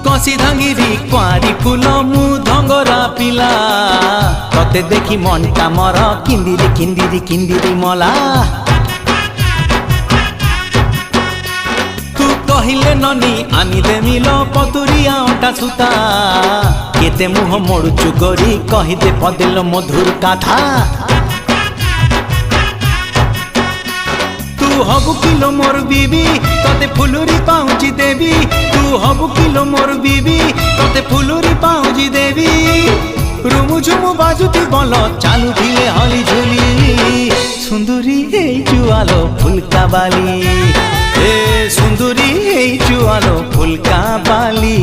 कसी धांगिरी कुआरी फूल मु धंगरा पिला तते देखी मनटा मर किंदिरी किंदिरी किंदिरी मला तू कहिले ननी आनी देमिल पतुरिया अटा सुता केते मुह मोड़ुचु गोरी कहिदे पदेल मधुर कथा तू हबु किलो मोर बीबी तते फुलुरी पाउजी देवी तू हबु किलो मोर बीबी तते फुलुरी पाउजी देवी रुमु झुमु बाजुती बल चालू धिले हली झुली सुंदरी हे जुआलो फुलका बाली ए सुंदरी हे जुआलो फुलका बाली।